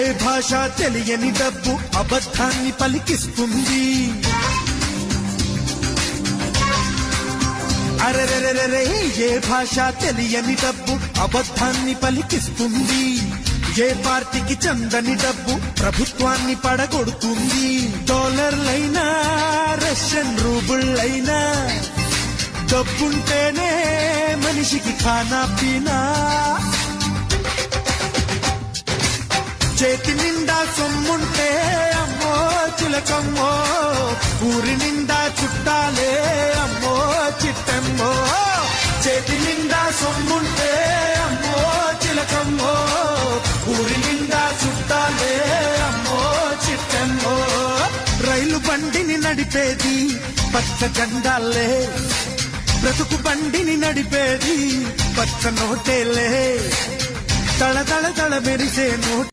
ఏ భాష తెలియని డబ్బు అబద్ధాన్ని పలికిస్తుంది. అరెరెరెరే ఏ భాష తెలియని డబ్బు అబద్ధాన్ని పలికిస్తుంది. ఏ పార్టీకి చందని డబ్బు ప్రభుత్వాన్ని పడగొడుతుంది. డాలర్లైనా రష్యన్ రూబుళ్ళైనా డబ్బుంటేనే మనిషికి ఖానా పీనా. చేతి నిండా సొమ్ముంటే అమ్మో చిలకమ్మో, ఊరి నిండా చుట్టాలే అమ్మో చిట్టమ్మో. చేతి నిండా సొమ్ముంటే అమ్మో చిలకమ్మో, ఊరి నిండా చుట్టాలే అమ్మో చిట్టమ్మో. రైలు బండిని నడిపేది పచ్చ జెండాలే, బ్రతుకు బండిని నడిపేది పచ్చ నోటేలే. తళ తళ తళ మెరిసే నోట్